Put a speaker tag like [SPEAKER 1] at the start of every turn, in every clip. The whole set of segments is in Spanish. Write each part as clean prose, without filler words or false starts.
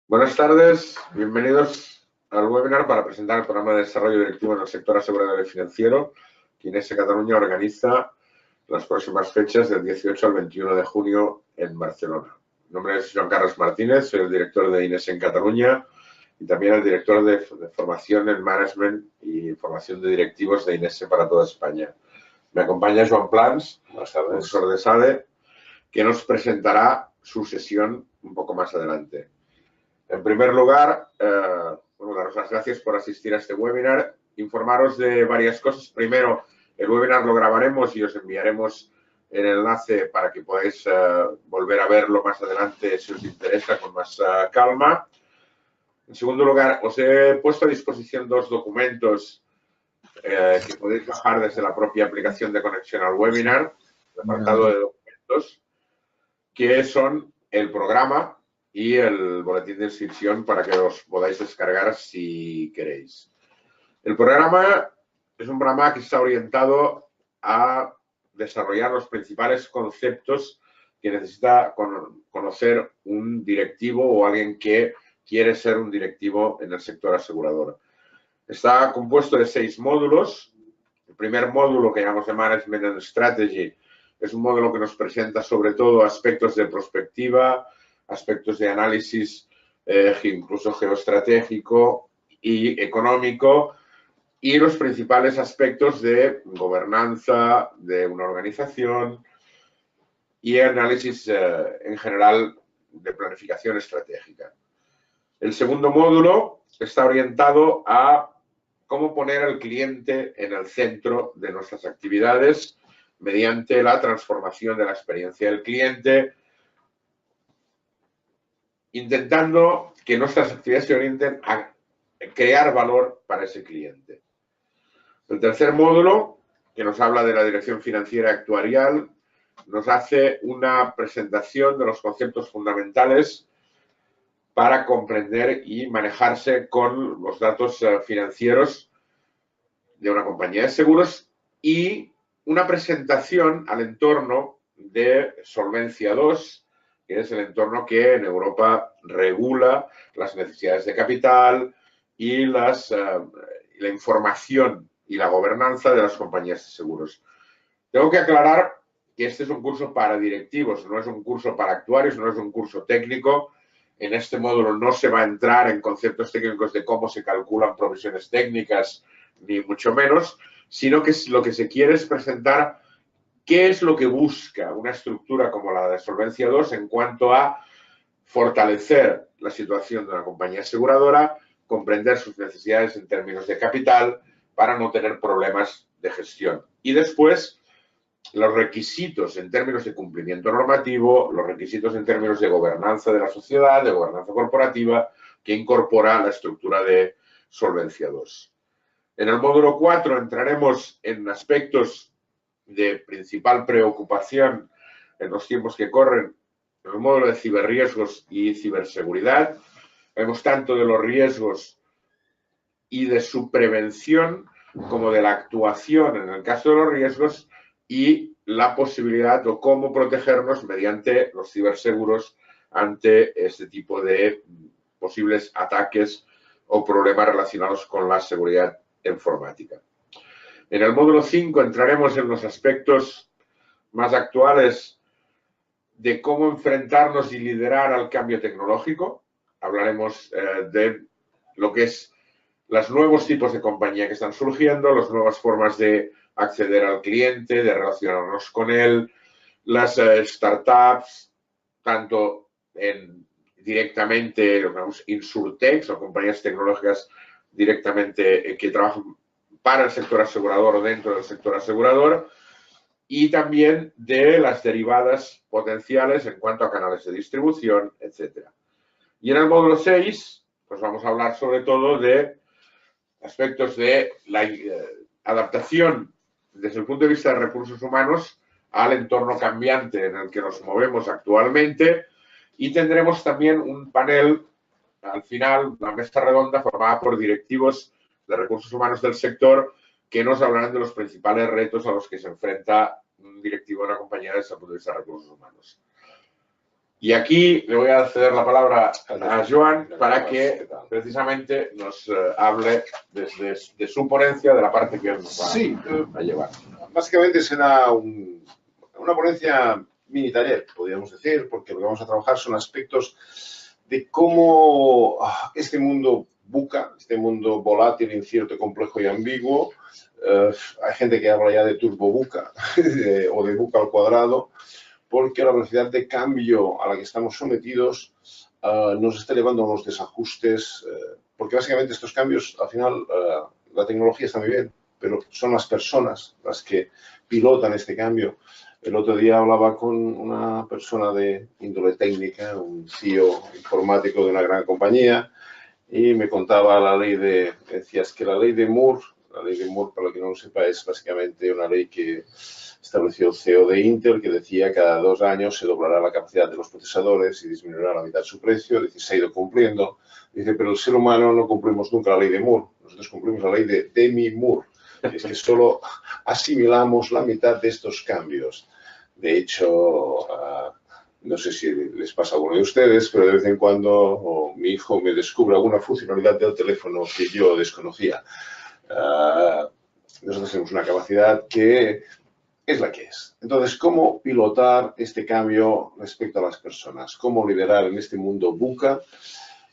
[SPEAKER 1] Buenas tardes, bienvenidos al webinar para presentar el programa de desarrollo directivo en el sector asegurador y financiero que INESE Cataluña organiza las próximas fechas del 18 al 21 de junio en Barcelona. Mi nombre es Joan Carles Martínez, soy el director de INESE en Cataluña y también el director de formación en management y formación de directivos de INESE para toda España. Me acompaña Joan Plans, profesor de SADE, que nos presentará su sesión un poco más adelante. En primer lugar, daros las gracias por asistir a este webinar. Informaros de varias cosas. Primero, el webinar lo grabaremos y os enviaremos el enlace para que podáis volver a verlo más adelante si os interesa con más calma. En segundo lugar, os he puesto a disposición dos documentos que podéis bajar desde la propia aplicación de conexión al webinar, el apartado de documentos, que son el programa y el boletín de inscripción para que os podáis descargar si queréis. El programa es un programa que está orientado a desarrollar los principales conceptos que necesita conocer un directivo o alguien que quiere ser un directivo en el sector asegurador. Está compuesto de 6 módulos. El primer módulo, que llamamos de Management and Strategy, es un módulo que nos presenta sobre todo aspectos de prospectiva, aspectos de análisis incluso geoestratégico y económico y los principales aspectos de gobernanza de una organización y análisis en general de planificación estratégica. El segundo módulo está orientado a cómo poner al cliente en el centro de nuestras actividades mediante la transformación de la experiencia del cliente, intentando que nuestras actividades se orienten a crear valor para ese cliente. El tercer módulo, que nos habla de la dirección financiera actuarial, nos hace una presentación de los conceptos fundamentales para comprender y manejarse con los datos financieros de una compañía de seguros y una presentación al entorno de Solvencia II, que es el entorno que en Europa regula las necesidades de capital y la información y la gobernanza de las compañías de seguros. Tengo que aclarar que este es un curso para directivos, no es un curso para actuarios, no es un curso técnico. En este módulo no se va a entrar en conceptos técnicos de cómo se calculan provisiones técnicas, ni mucho menos, sino que lo que se quiere es presentar qué es lo que busca una estructura como la de Solvencia II en cuanto a fortalecer la situación de una compañía aseguradora, comprender sus necesidades en términos de capital para no tener problemas de gestión. Y después, los requisitos en términos de cumplimiento normativo, los requisitos en términos de gobernanza de la sociedad, de gobernanza corporativa, que incorpora la estructura de Solvencia II. En el módulo 4 entraremos en aspectos de principal preocupación en los tiempos que corren, en el módulo de ciberriesgos y ciberseguridad. Vemos tanto de los riesgos y de su prevención como de la actuación en el caso de los riesgos y la posibilidad o cómo protegernos mediante los ciberseguros ante este tipo de posibles ataques o problemas relacionados con la seguridad informática. En el módulo 5 entraremos en los aspectos más actuales de cómo enfrentarnos y liderar al cambio tecnológico. Hablaremos de lo que es los nuevos tipos de compañía que están surgiendo, las nuevas formas de acceder al cliente, de relacionarnos con él, las startups, tanto directamente, llamamos insurtechs o compañías tecnológicas directamente que trabajan para el sector asegurador o dentro del sector asegurador, y también de las derivadas potenciales en cuanto a canales de distribución, etc. Y en el módulo 6, pues vamos a hablar sobre todo de aspectos de la adaptación desde el punto de vista de recursos humanos al entorno cambiante en el que nos movemos actualmente, y tendremos también un panel al final, una mesa redonda formada por directivos de recursos humanos del sector que nos hablarán de los principales retos a los que se enfrenta un directivo de una compañía desde el punto de vista de recursos humanos. Y aquí le voy a ceder la palabra a Joan para que precisamente nos hable de su ponencia, de la parte que él nos va a llevar.
[SPEAKER 2] Básicamente será una ponencia mini taller, podríamos decir, porque lo que vamos a trabajar son aspectos de cómo este mundo VUCA, este mundo volátil, incierto, complejo y ambiguo, hay gente que habla ya de turbo VUCA o de VUCA al cuadrado, porque la velocidad de cambio a la que estamos sometidos nos está llevando a unos desajustes, porque básicamente estos cambios, al final, la tecnología está muy bien, pero son las personas las que pilotan este cambio. El otro día hablaba con una persona de índole técnica, un CEO informático de una gran compañía, y me contaba la ley decías que la ley de Moore, para lo que no lo sepa, es básicamente una ley que estableció el CEO de Intel, que decía que cada 2 años se doblará la capacidad de los procesadores y disminuirá a la mitad su precio. Dice, se ha ido cumpliendo. Dice, pero el ser humano no cumplimos nunca la ley de Moore. Nosotros cumplimos la ley de Demi Moore. Es que solo asimilamos la mitad de estos cambios. De hecho, no sé si les pasa a alguno de ustedes, pero de vez en cuando mi hijo me descubre alguna funcionalidad del teléfono que yo desconocía. Nosotros tenemos una capacidad que es la que es. Entonces, ¿cómo pilotar este cambio respecto a las personas? ¿Cómo liderar en este mundo VUCA?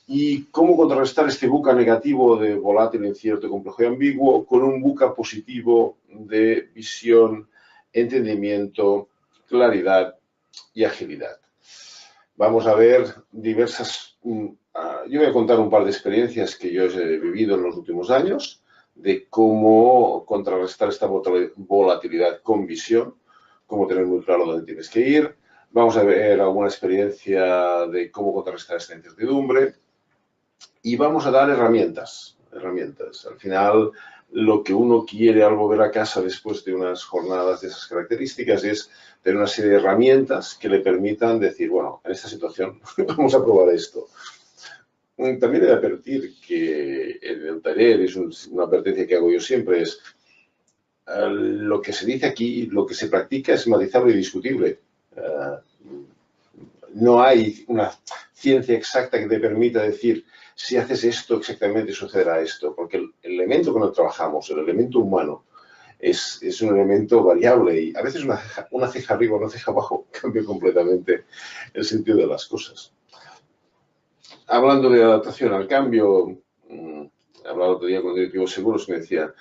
[SPEAKER 2] ¿Y cómo contrarrestar este VUCA negativo de volátil, incierto, complejo y ambiguo con un VUCA positivo de visión, entendimiento, claridad y agilidad? Vamos a ver diversas... yo voy a contar un par de experiencias que yo he vivido en los últimos años de cómo contrarrestar esta volatilidad con visión, cómo tener muy claro dónde tienes que ir. Vamos a ver alguna experiencia de cómo contrarrestar esta incertidumbre y vamos a dar herramientas. Al final, lo que uno quiere al volver a casa después de unas jornadas de esas características es tener una serie de herramientas que le permitan decir, bueno, en esta situación vamos a probar esto. También he de advertir que en el taller, es una advertencia que hago yo siempre, es lo que se dice aquí, lo que se practica es matizable y discutible. No hay una ciencia exacta que te permita decir, si haces esto, exactamente sucederá esto, porque el elemento con el que trabajamos, el elemento humano, es un elemento variable y a veces una ceja arriba o una ceja abajo cambia completamente el sentido de las cosas. Hablando de adaptación al cambio, hablaba el otro día con el directivo de seguros, me decía,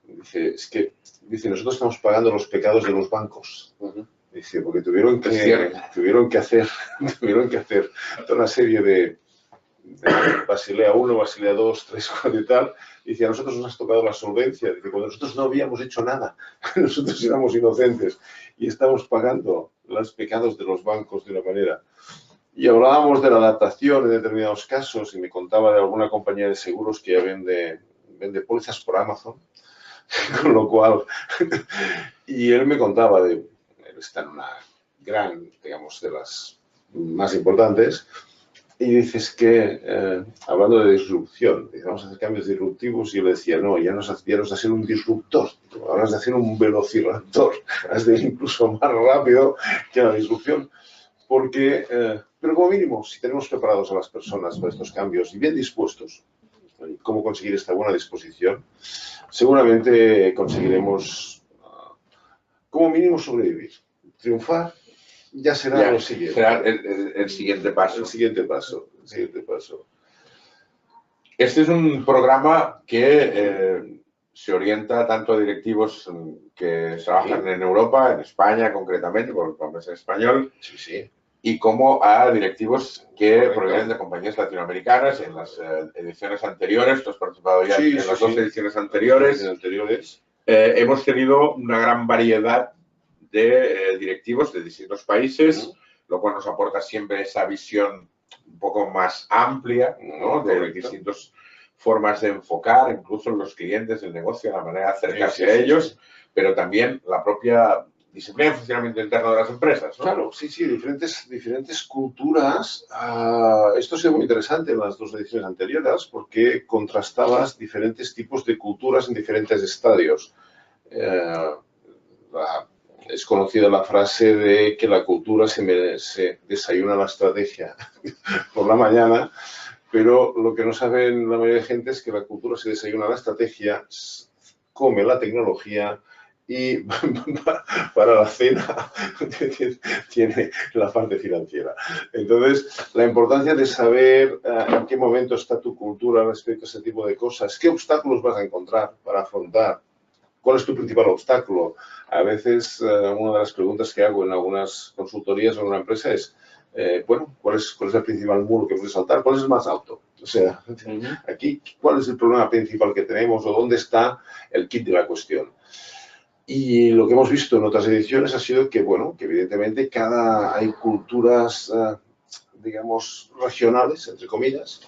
[SPEAKER 2] nosotros estamos pagando los pecados de los bancos. Dice, porque tuvieron que hacer toda una serie de Basilea 1, Basilea 2, 3, 4 y tal. Dice, a nosotros nos ha tocado la solvencia. Dice, cuando nosotros no habíamos hecho nada, nosotros éramos inocentes y estamos pagando los pecados de los bancos de una manera. Y hablábamos de la adaptación en determinados casos y me contaba de alguna compañía de seguros que ya vende pólizas por Amazon, con lo cual, y él me contaba él está en una gran, digamos, de las más importantes, y dices que, hablando de disrupción, vamos a hacer cambios disruptivos, y yo le decía, no, ya no has de hacer un disruptor, ahora has de hacer un velociraptor, has de ir incluso más rápido que la disrupción, porque, pero como mínimo, si tenemos preparados a las personas para estos cambios y bien dispuestos, cómo conseguir esta buena disposición, seguramente conseguiremos, como mínimo, sobrevivir. Triunfar ya será lo siguiente.
[SPEAKER 1] Será el siguiente paso.
[SPEAKER 2] El siguiente paso.
[SPEAKER 1] Este es un programa que se orienta tanto a directivos que trabajan en Europa, en España concretamente, porque el programa es en español, y como a directivos que provienen de compañías latinoamericanas. En las ediciones anteriores, tú has participado ya en las dos ediciones anteriores, hemos tenido una gran variedad de directivos de distintos países, lo cual nos aporta siempre esa visión un poco más amplia, ¿no? De distintas formas de enfocar, incluso los clientes del negocio, la manera de acercarse a ellos, pero también la propia disciplina de funcionamiento interno de las empresas, ¿no?
[SPEAKER 2] Claro, diferentes culturas. Esto ha sido muy interesante en las dos ediciones anteriores porque contrastabas diferentes tipos de culturas en diferentes estadios. Es conocida la frase de que la cultura se desayuna la estrategia por la mañana, pero lo que no saben la mayoría de gente es que la cultura se desayuna la estrategia, come la tecnología y para la cena tiene la parte financiera. Entonces, la importancia de saber en qué momento está tu cultura respecto a ese tipo de cosas, qué obstáculos vas a encontrar para afrontar. ¿Cuál es tu principal obstáculo? A veces, una de las preguntas que hago en algunas consultorías o en una empresa es, bueno, ¿cuál es el principal muro que puedes saltar? ¿Cuál es el más alto? O sea, aquí, ¿cuál es el problema principal que tenemos o dónde está el kit de la cuestión? Y lo que hemos visto en otras ediciones ha sido que, bueno, que evidentemente hay culturas, digamos, regionales, entre comillas,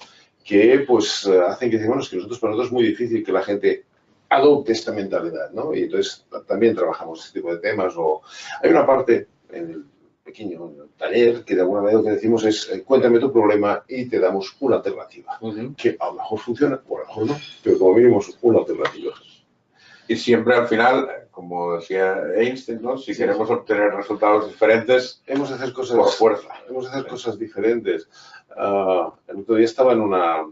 [SPEAKER 2] que pues hacen que, bueno, es que para nosotros es muy difícil que la gente adopte esta mentalidad, ¿no? Y entonces también trabajamos este tipo de temas. Hay una parte en el pequeño taller que de alguna manera lo que decimos es cuéntame tu problema y te damos una alternativa. Que a lo mejor funciona o a lo mejor no, pero como mínimo es una alternativa.
[SPEAKER 1] Y siempre al final, como decía Einstein, ¿no? Si queremos obtener resultados diferentes,
[SPEAKER 2] hemos de hacer cosas
[SPEAKER 1] por fuerza.
[SPEAKER 2] Hemos de hacer cosas diferentes. El otro día estaba en una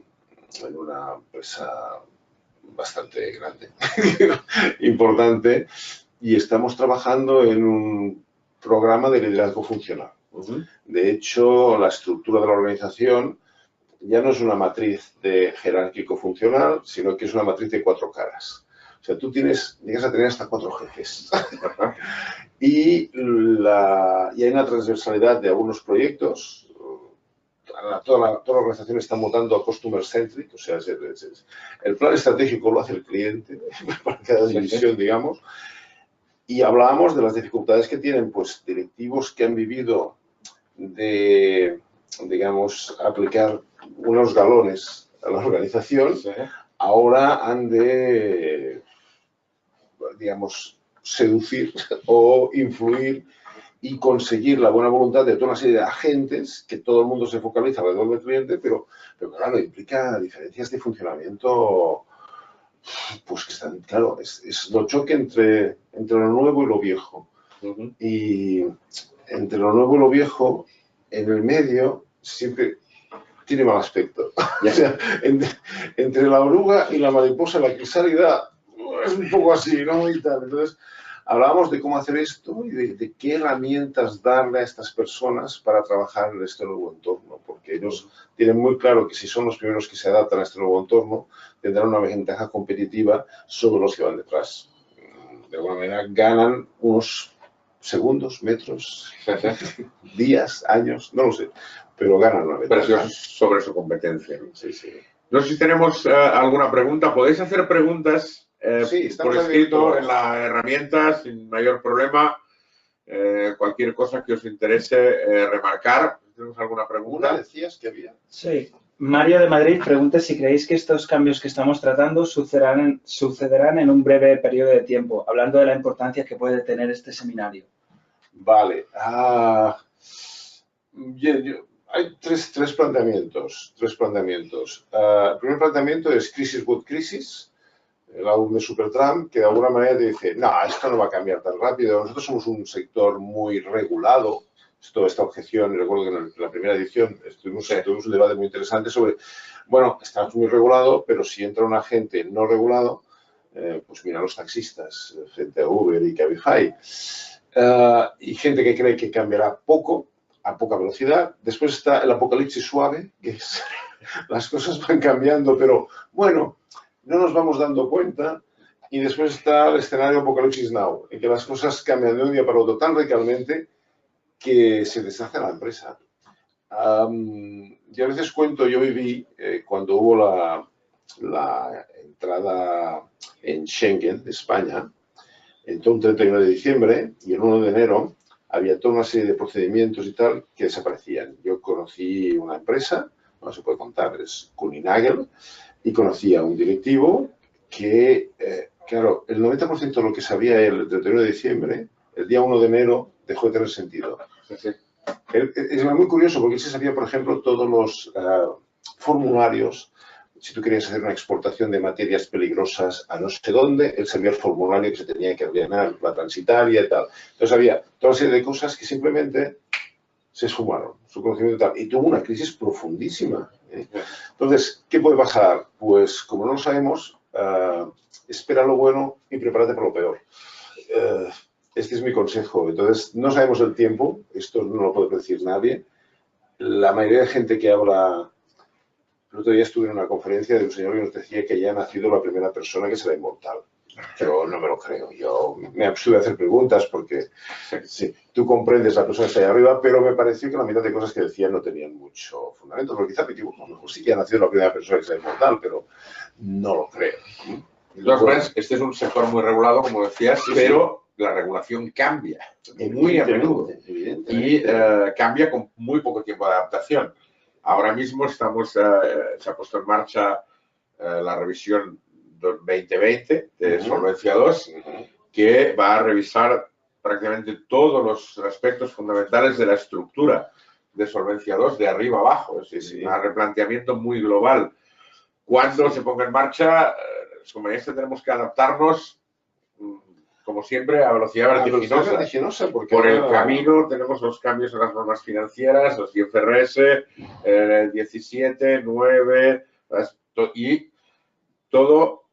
[SPEAKER 2] empresa bastante grande, importante, y estamos trabajando en un programa de liderazgo funcional. De hecho, la estructura de la organización ya no es una matriz de jerárquico funcional, sino que es una matriz de 4 caras. O sea, tú llegas a tener hasta 4 jefes. Y hay una transversalidad de algunos proyectos. Toda la organización está mutando a customer centric, o sea, el plan estratégico lo hace el cliente para cada división, digamos. Y hablábamos de las dificultades que tienen pues directivos que han vivido de, digamos, aplicar unos galones a la organización, ahora han de, digamos, seducir o influir y conseguir la buena voluntad de toda una serie de agentes, que todo el mundo se focaliza alrededor del cliente, pero claro, implica diferencias de funcionamiento, pues que están, claro, es lo choque entre lo nuevo y lo viejo. Y entre lo nuevo y lo viejo, en el medio, siempre tiene mal aspecto. O sea, entre la oruga y la mariposa, la crisálida es un poco así, ¿no? Y tal. Entonces, hablábamos de cómo hacer esto y de qué herramientas darle a estas personas para trabajar en este nuevo entorno, porque ellos tienen muy claro que si son los primeros que se adaptan a este nuevo entorno, tendrán una ventaja competitiva sobre los que van detrás. De alguna manera ganan unos segundos, metros, días, años, no lo sé, pero ganan una ventaja.
[SPEAKER 1] Presión sobre su competencia. Sí. No sé si tenemos alguna pregunta. Podéis hacer preguntas por escrito en la herramienta sin mayor problema. Cualquier cosa que os interese remarcar. ¿Tenemos alguna pregunta?
[SPEAKER 2] ¿Una decías que había?
[SPEAKER 3] Sí. Mario de Madrid pregunta si creéis que estos cambios que estamos tratando sucederán en un breve periodo de tiempo, hablando de la importancia que puede tener este seminario.
[SPEAKER 2] Vale. Hay tres planteamientos. El primer planteamiento es Crisis with Crisis, el álbum de Supertramp, que de alguna manera te dice, no, esto no va a cambiar tan rápido. Nosotros somos un sector muy regulado. Esta objeción, recuerdo que en la primera edición tuvimos un debate muy interesante sobre, bueno, estamos muy regulado, pero si entra un agente no regulado, pues mira los taxistas frente a Uber y Cabify. Y gente que cree que cambiará poco, a poca velocidad. Después está el apocalipsis suave, que es, las cosas van cambiando, pero bueno, no nos vamos dando cuenta. Y después está el escenario apocalipsis now, en que las cosas cambian de un día para otro tan radicalmente que se deshace la empresa. Yo a veces cuento, yo viví cuando hubo la entrada en Schengen de España, entró un 31 de diciembre y el 1 de enero había toda una serie de procedimientos y tal que desaparecían. Yo conocí una empresa, no se puede contar, es Kuehne+Nagel, y conocí a un directivo que, claro, el 90% de lo que sabía él el 31 de diciembre, el día 1 de enero dejó de tener sentido. Es muy curioso porque él se sabía, por ejemplo, todos los formularios si tú querías hacer una exportación de materias peligrosas a no sé dónde, él sabía el formulario que se tenía que rellenar, la transitaria y tal. Entonces había toda una serie de cosas que simplemente se esfumaron, su conocimiento y tal. Y tuvo una crisis profundísima. Entonces, ¿qué puede pasar? Pues, como no lo sabemos, espera lo bueno y prepárate para lo peor. Este es mi consejo. Entonces, no sabemos el tiempo, esto no lo puede decir nadie. La mayoría de gente que habla... El otro día estuve en una conferencia de un señor que nos decía que ya ha nacido la primera persona que será inmortal. Yo no me lo creo. Yo me abstuve a hacer preguntas porque sí, tú comprendes a la persona que está ahí arriba, pero me pareció que la mitad de cosas que decía no tenían mucho fundamento. Pero quizá me equivoco. A lo mejor sí que ha nacido la primera persona que será inmortal, pero no lo creo.
[SPEAKER 1] De todas maneras, este es un sector muy regulado, como decías,
[SPEAKER 2] Sí,
[SPEAKER 1] pero la regulación cambia muy a menudo y cambia con muy poco tiempo de adaptación. Ahora mismo se ha puesto en marcha la revisión 2020 de Solvencia II, que va a revisar prácticamente todos los aspectos fundamentales de la estructura de Solvencia II, de arriba abajo. Es decir, un replanteamiento muy global. Cuando se ponga en marcha, los compañeros tenemos que adaptarnos, como siempre, a velocidad vertiginosa.
[SPEAKER 2] Porque
[SPEAKER 1] por el camino tenemos los cambios en las normas financieras, los IFRS, 17, 9, y todo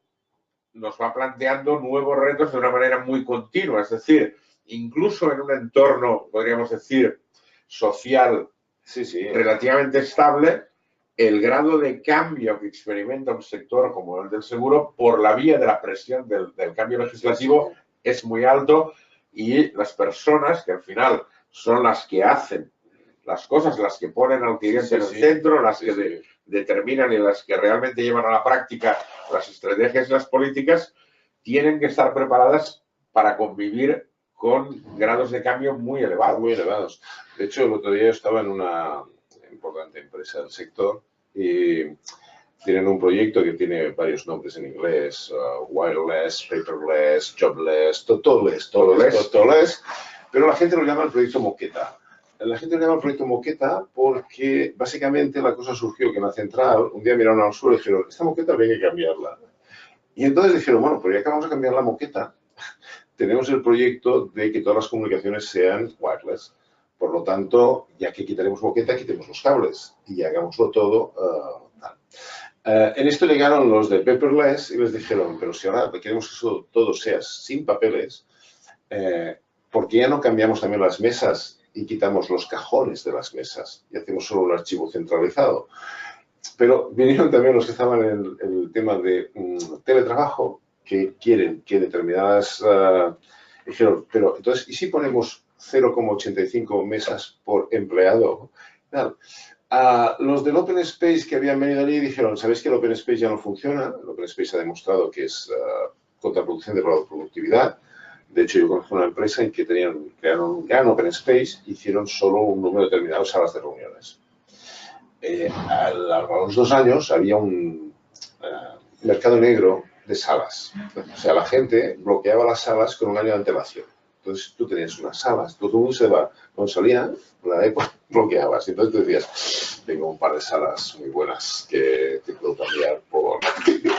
[SPEAKER 1] nos va planteando nuevos retos de una manera muy continua. Es decir, incluso en un entorno, podríamos decir, social relativamente estable, el grado de cambio que experimenta un sector como el del seguro por la vía de la presión del cambio legislativo es muy alto, y las personas que al final son las que hacen las cosas, las que ponen al cliente en el centro, las que determinan y las que realmente llevan a la práctica las estrategias y las políticas, tienen que estar preparadas para convivir con grados de cambio muy elevados.
[SPEAKER 2] Muy elevados. De hecho, el otro día yo estaba en una importante empresa del sector y tienen un proyecto que tiene varios nombres en inglés: wireless, paperless, jobless, totoless, pero la gente lo llama el proyecto Moqueta. La gente lo llama el proyecto Moqueta porque básicamente la cosa surgió que en la central un día miraron al suelo y dijeron: esta moqueta habría que cambiarla. Y entonces dijeron: bueno, pues ya que vamos a cambiar la moqueta, tenemos el proyecto de que todas las comunicaciones sean wireless. Por lo tanto, ya que quitaremos moqueta, quitemos los cables y hagámoslo todo tal. En esto llegaron los de paperless y les dijeron: pero si ahora queremos que eso todo sea sin papeles, ¿por qué ya no cambiamos también las mesas y quitamos los cajones de las mesas y hacemos solo un archivo centralizado? Pero vinieron también los que estaban en el tema de teletrabajo, que quieren que determinadas... dijeron: pero entonces, ¿y si ponemos 0,85 mesas por empleado? Claro. Los del Open Space que habían venido allí dijeron: ¿sabéis que el Open Space ya no funciona? El Open Space ha demostrado que es contraproducente para la productividad. De hecho, yo conozco una empresa en que crearon un gran Open Space, hicieron solo un número determinado de salas de reuniones. A los 2 años había un mercado negro de salas. O sea, la gente bloqueaba las salas con un año de antelación. Entonces, tú tenías unas salas, todo el mundo se va, cuando salía, bloqueabas. Entonces tú decías: tengo un par de salas muy buenas que te puedo cambiar por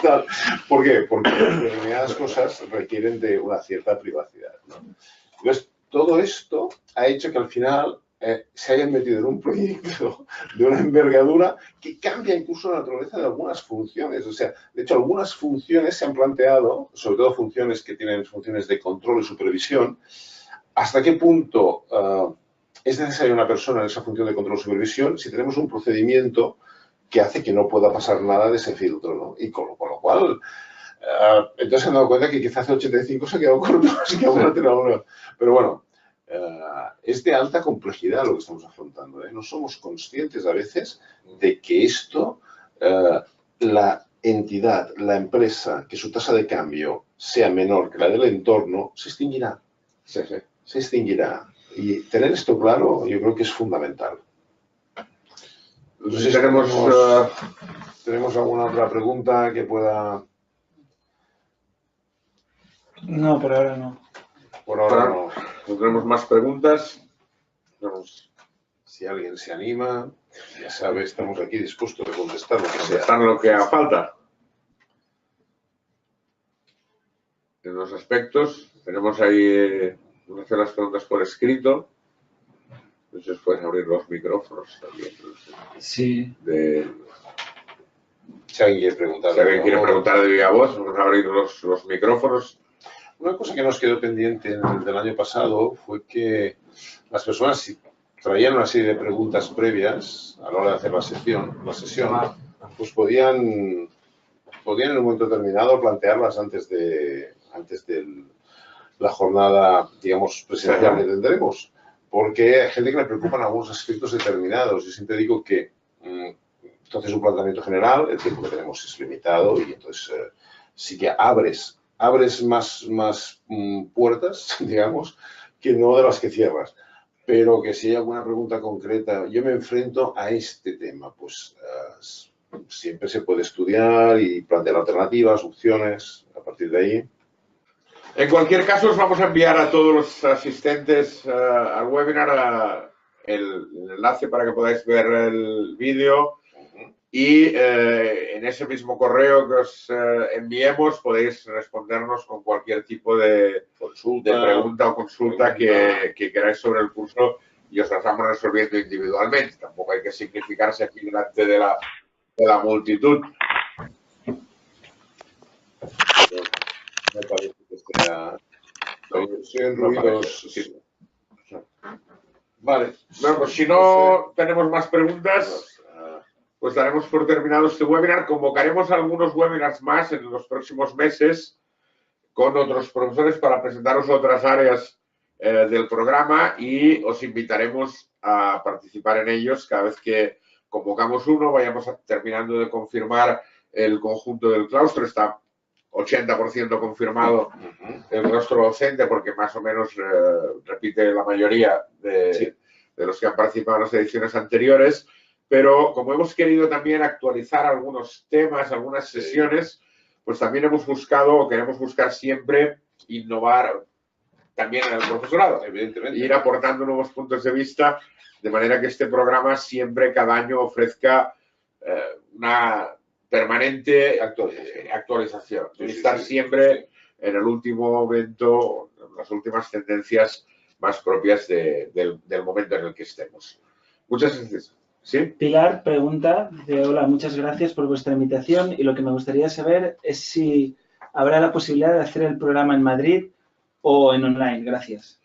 [SPEAKER 2] tal. ¿Por qué? Porque determinadas cosas requieren de una cierta privacidad, ¿no? Entonces, todo esto ha hecho que al final se hayan metido en un proyecto de una envergadura que cambia incluso la naturaleza de algunas funciones. O sea, de hecho, algunas funciones se han planteado, sobre todo funciones que tienen funciones de control y supervisión, hasta qué punto es necesaria una persona en esa función de control y supervisión si tenemos un procedimiento que hace que no pueda pasar nada de ese filtro, ¿no? Y con lo cual, entonces se han dado cuenta que quizás el 85 se ha quedado corto, así que vamos a tener uno. Pero bueno, es de alta complejidad lo que estamos afrontando, ¿eh? No somos conscientes a veces de que esto, la entidad, la empresa, que su tasa de cambio sea menor que la del entorno, se extinguirá. Se extinguirá. Y tener esto claro, yo creo que es fundamental. No sé si tenemos alguna otra pregunta que pueda...
[SPEAKER 3] No, por ahora no.
[SPEAKER 2] Por ahora no.
[SPEAKER 1] No tenemos más preguntas.
[SPEAKER 2] Si alguien se anima, ya sabe, estamos aquí dispuestos a contestar lo que sea.
[SPEAKER 1] Contestar lo que haga falta. En los aspectos, tenemos ahí unas de las preguntas por escrito. Entonces puedes abrir los micrófonos también.
[SPEAKER 3] Sí.
[SPEAKER 2] Si alguien quiere preguntar.
[SPEAKER 1] Si alguien quiere preguntar de viva voz, vamos a abrir los micrófonos.
[SPEAKER 2] Una cosa que nos quedó pendiente del año pasado fue que las personas, si traían una serie de preguntas previas a la hora de hacer la sesión, pues podían en un momento determinado plantearlas antes de la jornada, digamos, presencial que tendremos. Porque hay gente que le preocupan algunos aspectos determinados. Yo siempre digo que entonces un planteamiento general, el tiempo que tenemos es limitado y entonces sí que abres más puertas, digamos, que no de las que cierras. Pero que si hay alguna pregunta concreta, yo me enfrento a este tema, pues siempre se puede estudiar y plantear alternativas, opciones, a partir de ahí.
[SPEAKER 1] En cualquier caso, os vamos a enviar a todos los asistentes al webinar el enlace para que podáis ver el vídeo y en ese mismo correo que os enviemos podéis respondernos con cualquier tipo de pregunta o consulta que queráis sobre el curso y os las vamos resolviendo individualmente. Tampoco hay que significarse aquí delante de la multitud.
[SPEAKER 2] Me parece que sean ruidos.
[SPEAKER 1] Sí. Vale. Bueno, pues si no tenemos más preguntas, pues daremos por terminado este webinar. Convocaremos algunos webinars más en los próximos meses con otros profesores para presentaros otras áreas del programa y os invitaremos a participar en ellos cada vez que convocamos uno. Vayamos terminando de confirmar el conjunto del claustro. Está 80% confirmado el claustro docente porque más o menos repite la mayoría de los que han participado en las ediciones anteriores, pero como hemos querido también actualizar algunos temas, algunas sesiones, pues también hemos buscado o queremos buscar siempre innovar también en el profesorado, evidentemente, ir aportando nuevos puntos de vista de manera que este programa siempre cada año ofrezca una permanente actualización. Estar siempre en el último momento, en las últimas tendencias más propias del momento en el que estemos. Muchas gracias. ¿Sí?
[SPEAKER 3] Pilar pregunta, dice, hola, muchas gracias por vuestra invitación y lo que me gustaría saber es si habrá la posibilidad de hacer el programa en Madrid o en online. Gracias.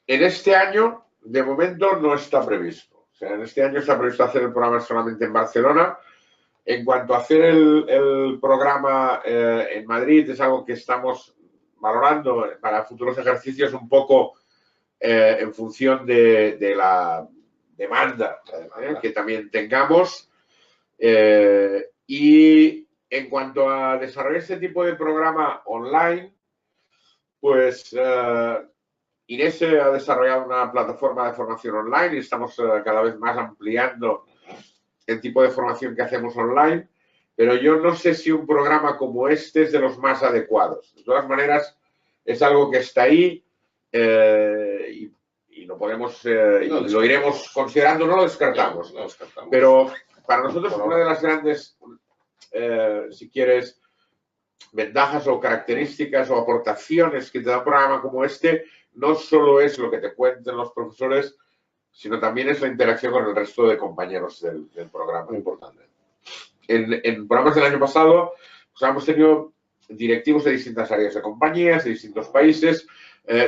[SPEAKER 1] En este año, de momento, no está previsto. O sea, en este año está previsto hacer el programa solamente en Barcelona. En cuanto a hacer el programa en Madrid, es algo que estamos valorando para futuros ejercicios un poco en función de la demanda que también tengamos. Y en cuanto a desarrollar este tipo de programa online, pues Inés ha desarrollado una plataforma de formación online y estamos cada vez más ampliando el tipo de formación que hacemos online, pero yo no sé si un programa como este es de los más adecuados. De todas maneras, es algo que está ahí y lo podemos, lo iremos considerando, no lo descartamos.
[SPEAKER 2] No descartamos.
[SPEAKER 1] Pero para nosotros una de las grandes, si quieres, ventajas o características o aportaciones que te da un programa como este, no solo es lo que te cuenten los profesores, sino también es la interacción con el resto de compañeros del programa.
[SPEAKER 2] Muy importante.
[SPEAKER 1] En programas del año pasado, pues, hemos tenido directivos de distintas áreas de compañías, de distintos países,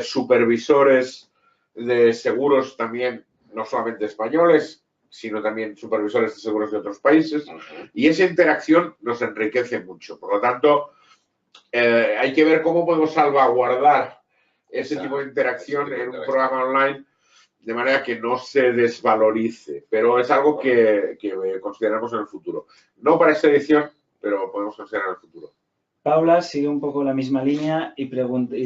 [SPEAKER 1] supervisores de seguros también, no solamente españoles, sino también supervisores de seguros de otros países. Y esa interacción nos enriquece mucho. Por lo tanto, hay que ver cómo podemos salvaguardar ese tipo de interacción en un programa online de manera que no se desvalorice, pero es algo que consideramos en el futuro. No para esta edición, pero podemos considerar en el futuro.
[SPEAKER 3] Paula sigue un poco la misma línea y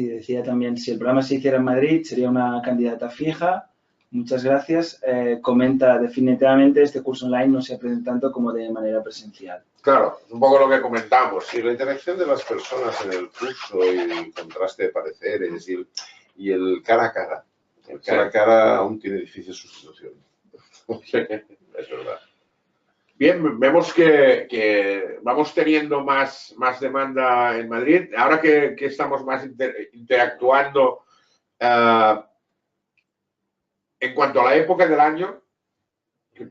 [SPEAKER 3] decía también si el programa se hiciera en Madrid sería una candidata fija. Muchas gracias. Comenta definitivamente este curso online no se aprende tanto como de manera presencial.
[SPEAKER 1] Claro, es un poco lo que comentamos.
[SPEAKER 2] Y la interacción de las personas en el curso y el contraste de pareceres y el cara a cara El cara a cara aún tiene difícil sustitución.
[SPEAKER 1] Sí.
[SPEAKER 2] Es verdad.
[SPEAKER 1] Bien, vemos que vamos teniendo más demanda en Madrid. Ahora que estamos más interactuando, en cuanto a la época del año,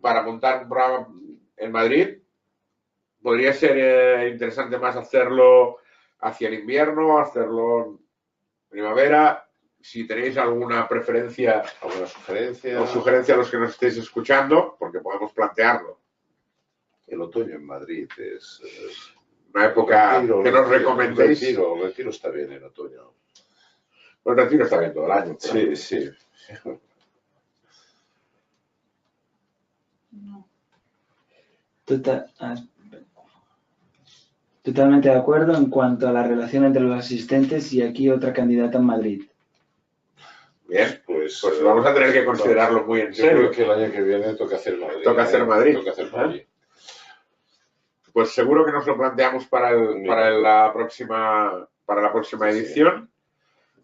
[SPEAKER 1] para montar un programa en Madrid, podría ser interesante más hacerlo hacia el invierno, hacerlo en primavera. Si tenéis alguna preferencia,
[SPEAKER 2] ¿Alguna sugerencia?
[SPEAKER 1] o sugerencia a los que nos estéis escuchando, porque podemos plantearlo.
[SPEAKER 2] El otoño en Madrid es
[SPEAKER 1] Una época que nos recomendéis.
[SPEAKER 2] El retiro está bien en otoño.
[SPEAKER 1] El retiro está bien todo el año.
[SPEAKER 2] Sí, sí.
[SPEAKER 3] Totalmente de acuerdo en cuanto a la relación entre los asistentes y aquí otra candidata en Madrid.
[SPEAKER 1] Bien, pues vamos a tener que considerarlo muy en
[SPEAKER 2] Yo
[SPEAKER 1] serio.
[SPEAKER 2] creo que el año que viene toca hacer Madrid.
[SPEAKER 1] Toca hacer Madrid.
[SPEAKER 2] Toca hacer Madrid.
[SPEAKER 1] Pues seguro que nos lo planteamos para la próxima edición,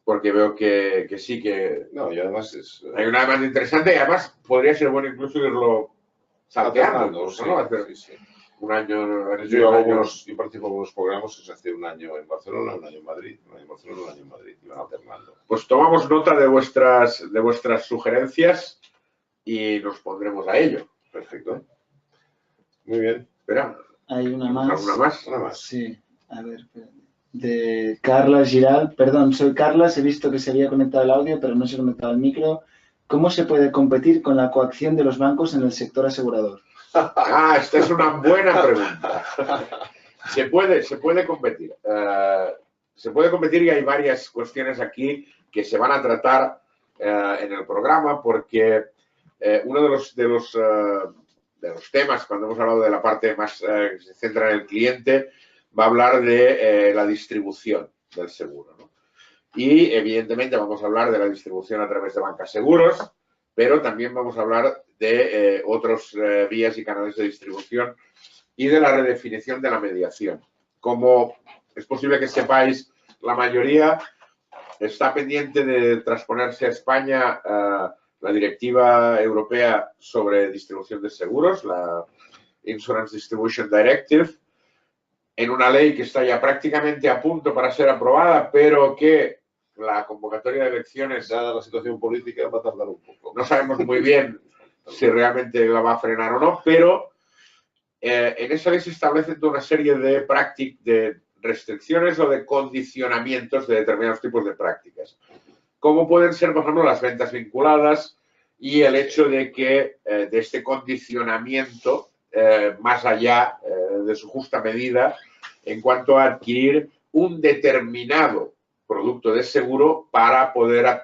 [SPEAKER 1] porque veo que sí que
[SPEAKER 2] No, y además
[SPEAKER 1] hay una demanda interesante y además podría ser bueno incluso irlo salteando,
[SPEAKER 2] sí,
[SPEAKER 1] ¿no? Hacer
[SPEAKER 2] sí, sí.
[SPEAKER 1] un año.
[SPEAKER 2] Yo participo en algunos programas que se hace un año en Barcelona, un año en Madrid, un año en Barcelona, un año en Madrid, y van alternando.
[SPEAKER 1] Pues tomamos nota de vuestras sugerencias y nos pondremos a ello.
[SPEAKER 2] Perfecto. Muy bien.
[SPEAKER 1] Espera,
[SPEAKER 3] Hay una más.
[SPEAKER 1] ¿alguna más?
[SPEAKER 2] Una más.
[SPEAKER 3] Sí, a ver, de Carla Giral. Perdón, soy Carlas, he visto que se había conectado el audio, pero no se ha conectado el micro. ¿Cómo se puede competir con la coacción de los bancos en el sector asegurador?
[SPEAKER 1] Ah, esta es una buena pregunta. Se puede competir. Se puede competir y hay varias cuestiones aquí que se van a tratar en el programa porque uno de los temas, cuando hemos hablado de la parte más que se centra en el cliente, va a hablar de la distribución del seguro, ¿no? Y evidentemente vamos a hablar de la distribución a través de bancas seguros, pero también vamos a hablar de otros vías y canales de distribución y de la redefinición de la mediación. Como es posible que sepáis, la mayoría está pendiente de transponerse a España la Directiva Europea sobre distribución de seguros, la Insurance Distribution Directive, en una ley que está ya prácticamente a punto para ser aprobada, pero que la convocatoria de elecciones,
[SPEAKER 2] Dada la situación política, va a tardar un poco.
[SPEAKER 1] no sabemos muy bien si realmente la va a frenar o no, pero en esa ley se establecen toda una serie de restricciones o de condicionamientos de determinados tipos de prácticas, como pueden ser, por ejemplo, las ventas vinculadas y el hecho de que de este condicionamiento, más allá de su justa medida, en cuanto a adquirir un determinado producto de seguro para poder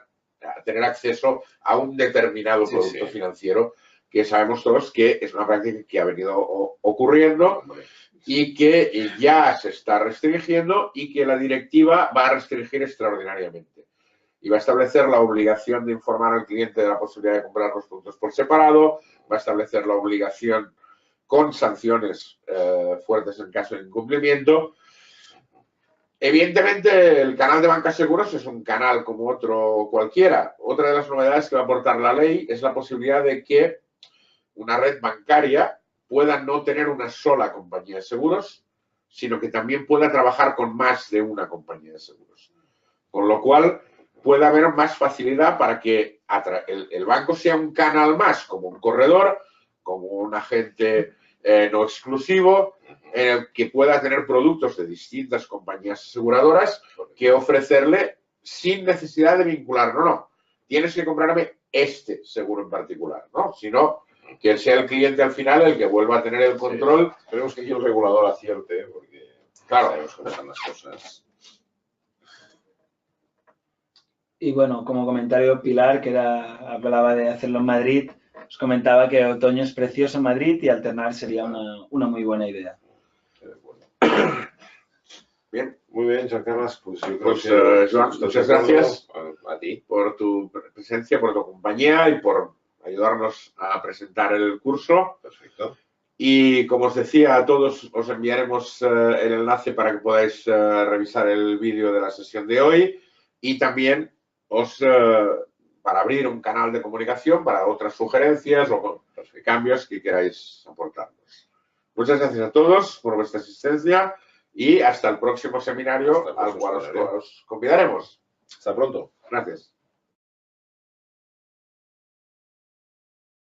[SPEAKER 1] tener acceso a un determinado producto financiero, que sabemos todos que es una práctica que ha venido ocurriendo y que ya se está restringiendo y que la directiva va a restringir extraordinariamente. Y va a establecer la obligación de informar al cliente de la posibilidad de comprar los productos por separado, va a establecer la obligación con sanciones fuertes en caso de incumplimiento. Evidentemente, el canal de bancas seguros es un canal como otro cualquiera. Otra de las novedades que va a aportar la ley es la posibilidad de que una red bancaria pueda no tener una sola compañía de seguros, sino que también pueda trabajar con más de una compañía de seguros. Con lo cual, puede haber más facilidad para que el banco sea un canal más, como un corredor, como un agente no exclusivo, en el que pueda tener productos de distintas compañías aseguradoras que ofrecerle sin necesidad de vincular. No, tienes que comprarme este seguro en particular, ¿no? Sino que sea el cliente al final el que vuelva a tener el control.
[SPEAKER 2] Sí. Esperemos que aquí el regulador acierte, porque
[SPEAKER 1] claro,
[SPEAKER 2] sabemos cómo están las cosas.
[SPEAKER 3] Y bueno, como comentario, Pilar, que hablaba de hacerlo en Madrid, os comentaba que otoño es precioso en Madrid y alternar sería una muy buena idea.
[SPEAKER 1] Bien.
[SPEAKER 2] Muy bien, Joan Carles, pues yo creo que
[SPEAKER 1] Joan, muchas gracias
[SPEAKER 2] a ti
[SPEAKER 1] por tu presencia, por tu compañía y por ayudarnos a presentar el curso.
[SPEAKER 2] Perfecto.
[SPEAKER 1] Y como os decía, a todos os enviaremos el enlace para que podáis revisar el vídeo de la sesión de hoy y también os para abrir un canal de comunicación para otras sugerencias o cambios que queráis aportarnos. Muchas gracias a todos por vuestra asistencia y hasta el próximo seminario al cual os convidaremos.
[SPEAKER 2] Hasta pronto.
[SPEAKER 1] Gracias.